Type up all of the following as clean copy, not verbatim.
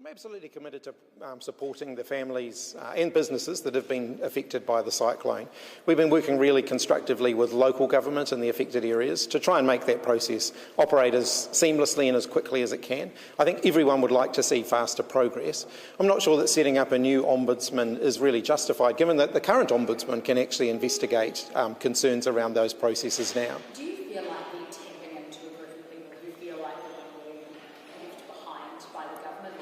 I'm absolutely committed to supporting the families and businesses that have been affected by the cyclone. We've been working really constructively with local government in the affected areas to try and make that process operate as seamlessly and as quickly as it can. I think everyone would like to see faster progress. I'm not sure that setting up a new ombudsman is really justified, given that the current ombudsman can actually investigate concerns around those processes now. Do you feel like you're tapping into a group of people who feel like they're being left behind by the government?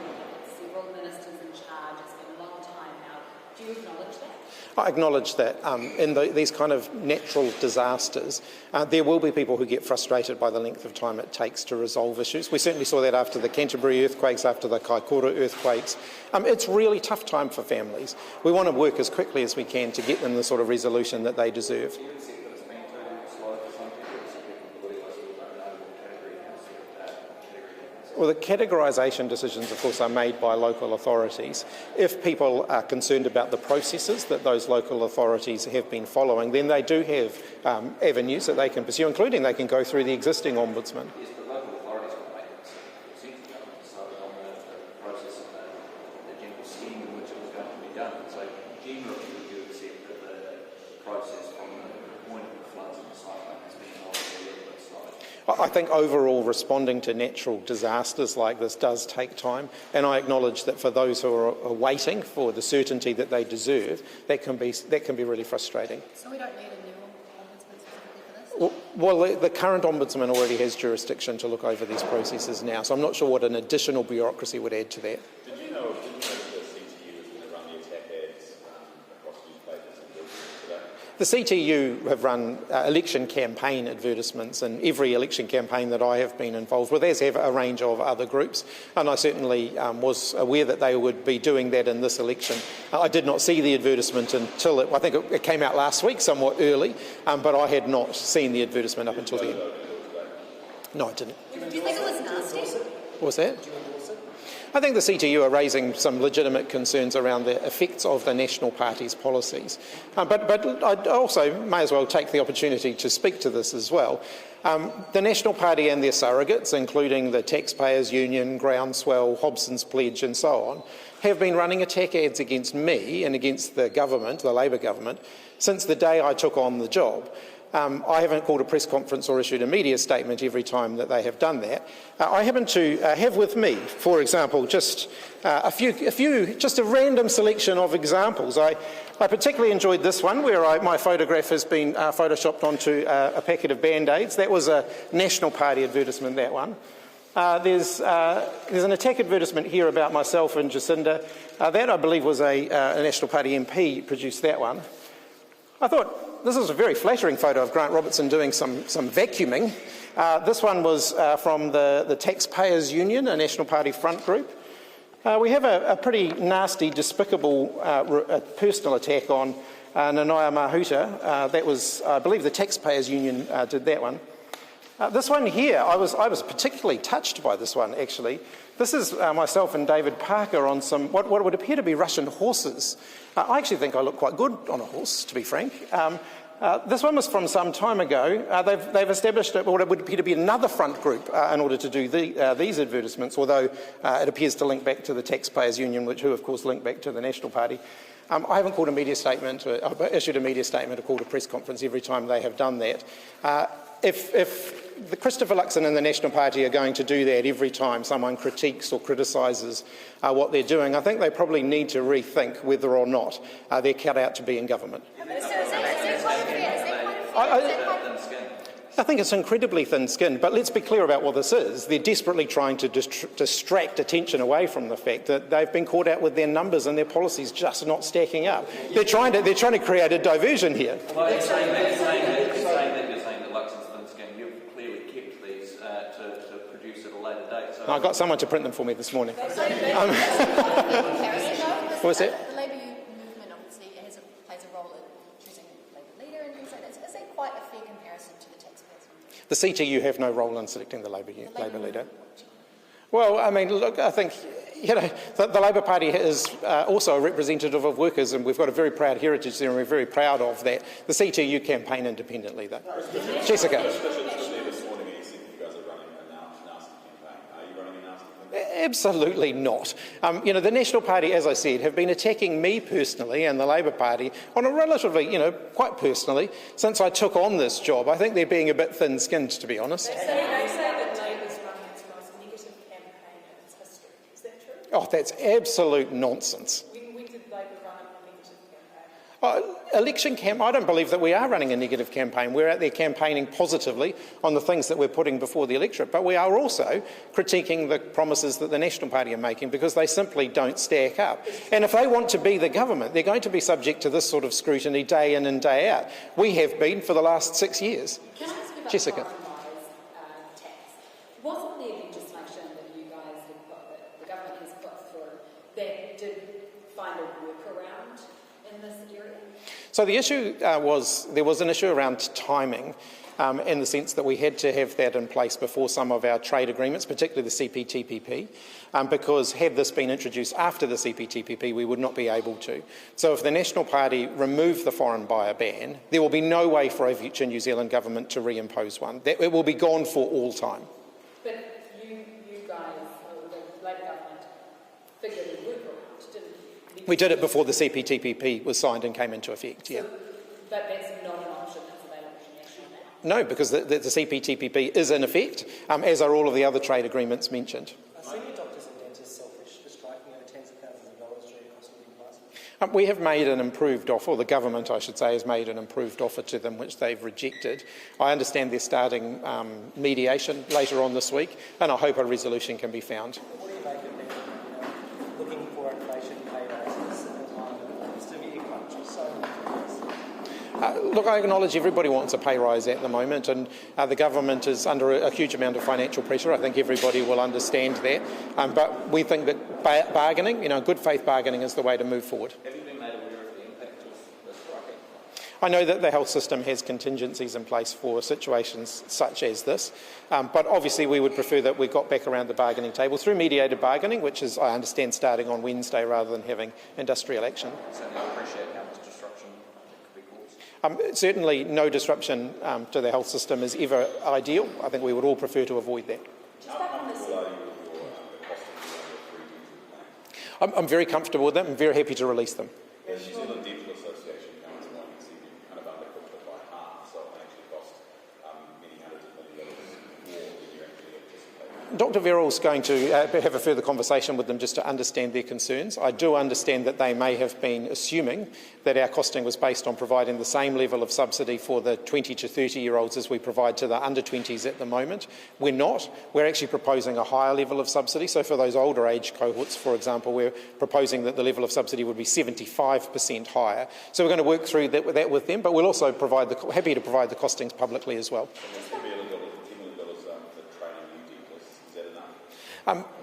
Several ministers in charge, it's been a long time now. Do you acknowledge that? I acknowledge that in these kind of natural disasters, there will be people who get frustrated by the length of time it takes to resolve issues. We certainly saw that after the Canterbury earthquakes, after the Kaikoura earthquakes. It's a really tough time for families. We want to work as quickly as we can to get them the sort of resolution that they deserve. Well, the categorisation decisions, of course, are made by local authorities. If people are concerned about the processes that those local authorities have been following, then they do have avenues that they can pursue, including they can go through the existing ombudsman. Yes, but local authorities will make a percentage of it decided on the process of the general scheme in which it was going to be done. So generally, would you accept that the process from the point of the floods and the cyclone has been obviously a little bit slow? I think overall responding to natural disasters like this does take time, and I acknowledge that for those who are waiting for the certainty that they deserve, that can be really frustrating. So we don't need a new ombudsman specifically for this? Well, the current ombudsman already has jurisdiction to look over these processes now, so I'm not sure what an additional bureaucracy would add to that. Did you know the CTU was going to run the attack ads across newspapers and billboards today? The CTU have run election campaign advertisements in every election campaign that I have been involved with, as have a range of other groups, and I certainly was aware that they would be doing that in this election. I did not see the advertisement until I think it came out last week, somewhat early, but I had not seen the advertisement up until then. No, I didn't. Do you think it was nasty? What was that? I think the CTU are raising some legitimate concerns around the effects of the National Party's policies. But I also may as well take the opportunity to speak to this as well. The National Party and their surrogates, including the Taxpayers Union, Groundswell, Hobson's Pledge and so on, have been running attack ads against me and against the government, the Labor government, since the day I took on the job. I haven't called a press conference or issued a media statement every time that they have done that. I happen to have with me, for example, just just a random selection of examples. I particularly enjoyed this one where my photograph has been photoshopped onto a packet of Band-Aids. That was a National Party advertisement, that one. There's an attack advertisement here about myself and Jacinda. That, I believe, was a National Party MP produced that one. I thought, this is a very flattering photo of Grant Robertson doing some vacuuming. This one was from the Taxpayers Union, a National Party front group. We have a pretty nasty, despicable personal attack on Nanaia Mahuta. That was, I believe, the Taxpayers Union did that one. This one here, I was particularly touched by this one, actually. This is myself and David Parker on some what would appear to be Russian horses. I actually think I look quite good on a horse, to be frank. This one was from some time ago. They've established what would appear to be another front group in order to do these advertisements, although it appears to link back to the Taxpayers Union, who of course link back to the National Party. I haven't called a media statement, issued a media statement or called a press conference every time they have done that. If the Christopher Luxon and the National Party are going to do that every time someone critiques or criticises what they're doing, I think they probably need to rethink whether or not they're cut out to be in government. I think it's incredibly thin-skinned, but let's be clear about what this is. They're desperately trying to distract attention away from the fact that they've been caught out with their numbers and their policies just not stacking up. They're trying to create a diversion here. Well, you're saying that Luxon's thin-skinned. You've clearly kept these to produce at a later date. So I got someone to print them for me this morning. What was that? The Labour movement obviously plays a role in choosing a Labour leader and things like that. So is that quite a fair comparison to the Taxpayers Union? The CTU have no role in selecting the Labour leader. Well, I mean, look, I think, the Labour Party is also a representative of workers, and we've got a very proud heritage there, and we're very proud of that. The CTU campaign independently, though. Jessica. Absolutely not. The National Party, as I said, have been attacking me personally and the Labor Party on a relatively, quite personally, since I took on this job. I think they're being a bit thin-skinned, to be honest. They say that Labor's running its most negative campaign in its history. Is that true? Oh, that's absolute nonsense. When did Labor run a negative campaign? I don't believe that we are running a negative campaign. We're out there campaigning positively on the things that we're putting before the electorate, but we are also critiquing the promises that the National Party are making because they simply don't stack up. And if they want to be the government, they're going to be subject to this sort of scrutiny day in and day out. We have been for the last 6 years. Can I ask about Jessica. foreign buyers tax? Wasn't there legislation that you guys had put, that the government has put through, that did find a workaround in this area? So the issue there was an issue around timing in the sense that we had to have that in place before some of our trade agreements, particularly the CPTPP, because had this been introduced after the CPTPP, we would not be able to. So if the National Party remove the foreign buyer ban, there will be no way for a future New Zealand government to reimpose one. It will be gone for all time. But you guys, or the Labor government, figured a workaround, didn't you? We did it before the CPTPP was signed and came into effect, yeah. But that's not an option that's available to National now. No, because the CPTPP is in effect, as are all of the other trade agreements mentioned. Are senior doctors and dentists selfish for striking tens of thousands of dollars during cost of living crisis? We have made an improved offer, or the government, I should say, has made an improved offer to them, which they've rejected. I understand they're starting mediation later on this week, and I hope a resolution can be found. What do you make of them looking for inflation pay rises at a time when the severe crunch was so much? Look, I acknowledge everybody wants a pay rise at the moment, and the government is under a huge amount of financial pressure. I think everybody will understand that. But we think that bargaining, good faith bargaining is the way to move forward. Have you been made aware of the impact of the striking? I know that the health system has contingencies in place for situations such as this, but obviously we would prefer that we got back around the bargaining table through mediated bargaining, which is, I understand, starting on Wednesday rather than having industrial action. Certainly I appreciate how much disruption could be caused. Certainly no disruption to the health system is ever ideal. I think we would all prefer to avoid that. I'm very comfortable with them. I'm very happy to release them. The New Zealand Dental Association comes along and said you kind of undercooked it by half, so it actually cost many hundreds of million dollars more than you actually anticipated. Dr. Verrill's going to have a further conversation with them just to understand their concerns. I do understand that they may have been assuming that our costing was based on providing the same level of subsidy for the 20 to 30-year-olds as we provide to the under-20s at the moment. We're not. We're actually proposing a higher level of subsidy. So for those older age cohorts, for example, we're proposing that the level of subsidy would be 75% higher. So we're going to work through that with them, but we'll also happy to provide the costings publicly as well.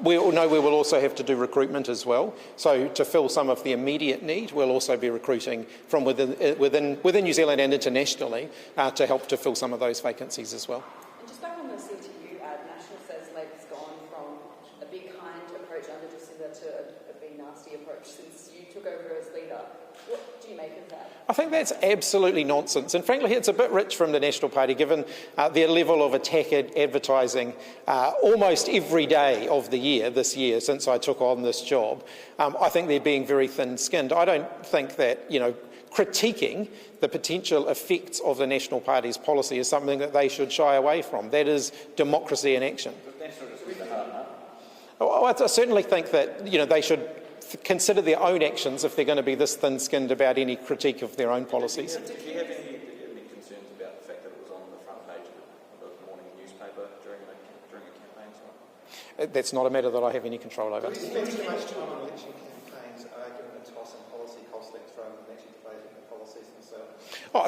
We will also have to do recruitment as well. So to fill some of the immediate need, we'll also be recruiting from within New Zealand and internationally to help to fill some of those vacancies as well. And just back on the CTU, National says Labor's gone from a be kind approach under December to a be nasty approach since you took over as leader. What do you make of that? I think that's absolutely nonsense, and frankly it's a bit rich from the National Party given their level of attack at advertising almost every day of the year this year since I took on this job. I think they're being very thin-skinned. I don't think that critiquing the potential effects of the National Party's policy is something that they should shy away from. That is democracy in action. I certainly think that they should consider their own actions if they're going to be this thin-skinned about any critique of their own policies. Do you have any concerns about the fact that it was on the front page of the morning newspaper during a campaign time? That's not a matter that I have any control over. Do we spend too much time on election campaigns arguing and tossing policy costings rather than actually debating the policies themselves?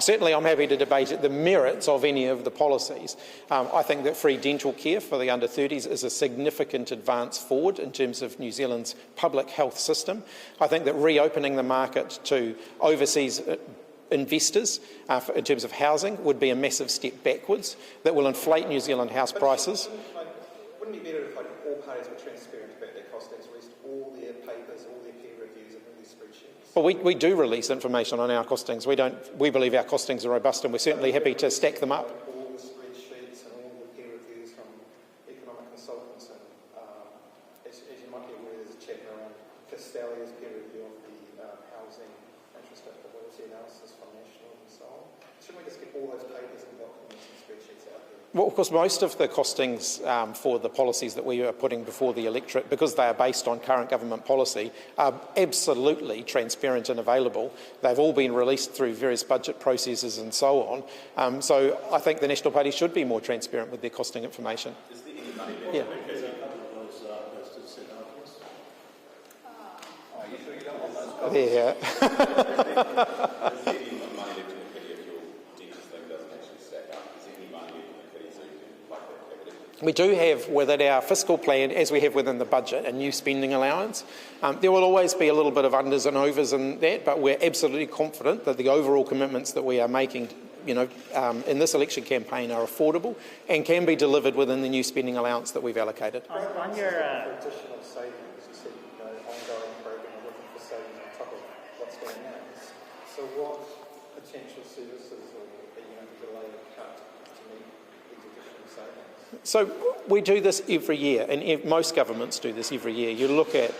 Certainly I'm happy to debate the merits of any of the policies. I think that free dental care for the under-30s is a significant advance forward in terms of New Zealand's public health system. I think that reopening the market to overseas investors in terms of housing would be a massive step backwards that will inflate New Zealand house prices. Wouldn't it be better if all parties were transparent about their costings, released all their papers, all their peer reviews and all their spreadsheets? Well, we do release information on our costings. We believe our costings are robust and we're certainly happy to stack them up. All the spreadsheets and all the peer reviews from economic consultants and, as you Sally's peer review of the housing interest affordability analysis from National and so on. Shouldn't we just get all those papers and documents and spreadsheets out there? Well, of course, most of the costings for the policies that we are putting before the electorate, because they are based on current government policy, are absolutely transparent and available. They've all been released through various budget processes and so on. So I think the National Party should be more transparent with their costing information. Is there any money there? Yeah. Because a couple of those posted said afterwards. Oh, you sure you don't want those? Yeah. Is there any money left in the kitty if your dentist thing doesn't actually stack up? Is there any money left in the kitty so you can plug that cavity? We do have within our fiscal plan, as we have within the budget, a new spending allowance. There will always be a little bit of unders and overs in that, but we're absolutely confident that the overall commitments that we are making, in this election campaign are affordable and can be delivered within the new spending allowance that we've allocated. On your additional savings, you said, ongoing program of looking for savings on top of what's going on. So what potential services are you going to delay or cut to meet these additional savings? So we do this every year, and most governments do this every year. You look at,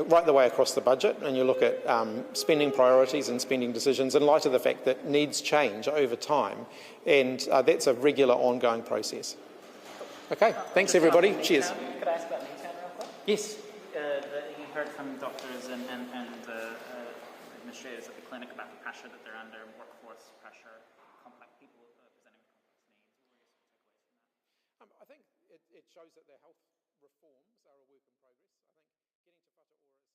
right the way across the budget, and you look at spending priorities and spending decisions in light of the fact that needs change over time, and that's a regular ongoing process. Okay, thanks everybody. Cheers. Could I ask about Newtown real quick? Yes. You heard from doctors and administrators at the clinic about the pressure that they're under, workforce pressure, complex people presenting with complex needs. What are your takeaways from that? I think it shows that the health reforms are a work in progress. I think getting to whātua ora